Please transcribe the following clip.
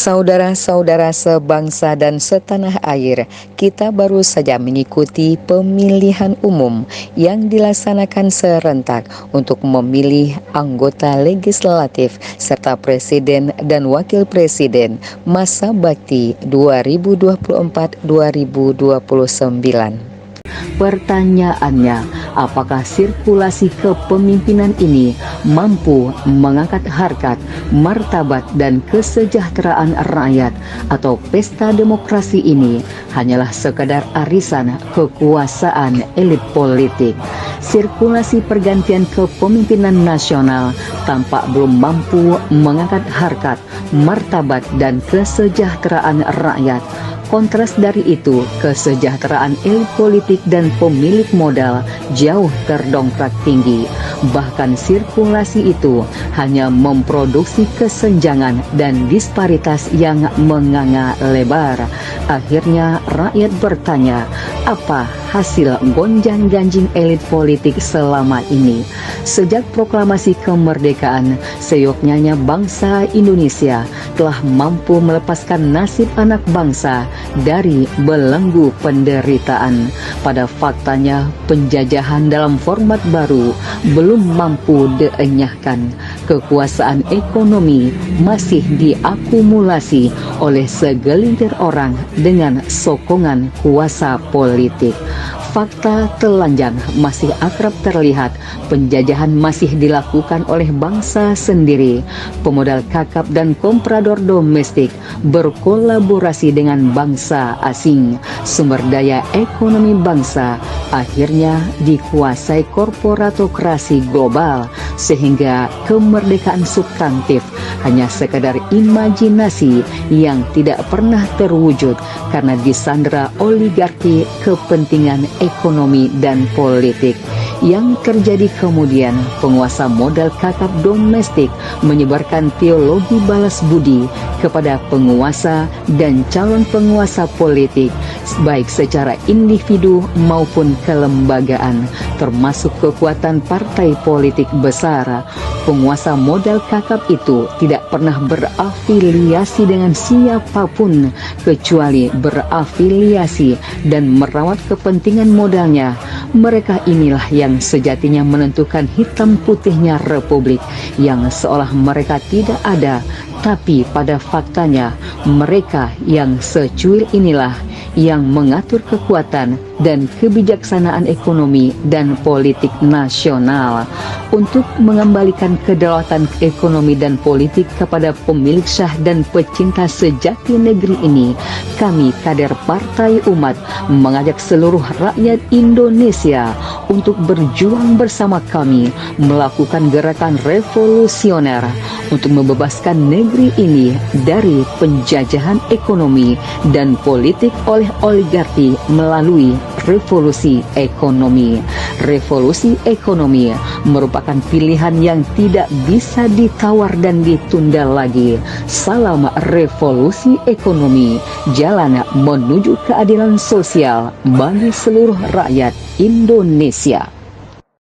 Saudara-saudara sebangsa dan setanah air, kita baru saja mengikuti pemilihan umum yang dilaksanakan serentak untuk memilih anggota legislatif serta presiden dan wakil presiden masa bakti 2024-2029. Pertanyaannya, apakah sirkulasi kepemimpinan ini mampu mengangkat harkat, martabat, dan kesejahteraan rakyat, atau pesta demokrasi ini hanyalah sekadar arisan kekuasaan elit politik? Sirkulasi pergantian kepemimpinan nasional tampak belum mampu mengangkat harkat, martabat, dan kesejahteraan rakyat. Kontras dari itu, kesejahteraan elit politik dan pemilik modal jauh terdongkrak tinggi. Bahkan sirkulasi itu hanya memproduksi kesenjangan dan disparitas yang menganga lebar. Akhirnya rakyat bertanya, apa hasil gonjang-ganjing elit politik selama ini? Sejak proklamasi kemerdekaan, seyoknyanya bangsa Indonesia telah mampu melepaskan nasib anak bangsa dari belenggu penderitaan. Pada faktanya, penjajahan dalam format baru belum mampu dienyahkan. Kekuasaan ekonomi masih diakumulasi oleh segelintir orang dengan sokongan kuasa politik. Fakta telanjang masih akrab terlihat, penjajahan masih dilakukan oleh bangsa sendiri. Pemodal kakap dan komprador domestik berkolaborasi dengan bangsa asing. Sumber daya ekonomi bangsa akhirnya dikuasai korporatokrasi global, sehingga kemerdekaan substantif hanya sekadar imajinasi yang tidak pernah terwujud karena disandera oligarki kepentingan ekonomi dan politik. Yang terjadi kemudian, penguasa modal kakap domestik menyebarkan teologi balas budi kepada penguasa dan calon penguasa politik, baik secara individu maupun kelembagaan, termasuk kekuatan partai politik besar. Penguasa modal kakap itu tidak pernah berafiliasi dengan siapapun kecuali berafiliasi dan merawat kepentingan modalnya. Mereka inilah yang sejatinya menentukan hitam putihnya republik, yang seolah mereka tidak ada, tapi pada faktanya mereka yang secuil inilah yang mengatur kekuatan dan kebijaksanaan ekonomi dan politik nasional. Untuk mengembalikan kedaulatan ekonomi dan politik kepada pemilik syah dan pecinta sejati negeri ini, kami kader Partai Umat mengajak seluruh rakyat Indonesia untuk berjuang bersama kami melakukan gerakan revolusioner untuk membebaskan negeri ini dari penjajahan ekonomi dan politik oleh oligarki melalui revolusi ekonomi. Revolusi ekonomi merupakan pilihan yang tidak bisa ditawar dan ditunda lagi. Salam revolusi ekonomi, jalan menuju keadilan sosial bagi seluruh rakyat Indonesia.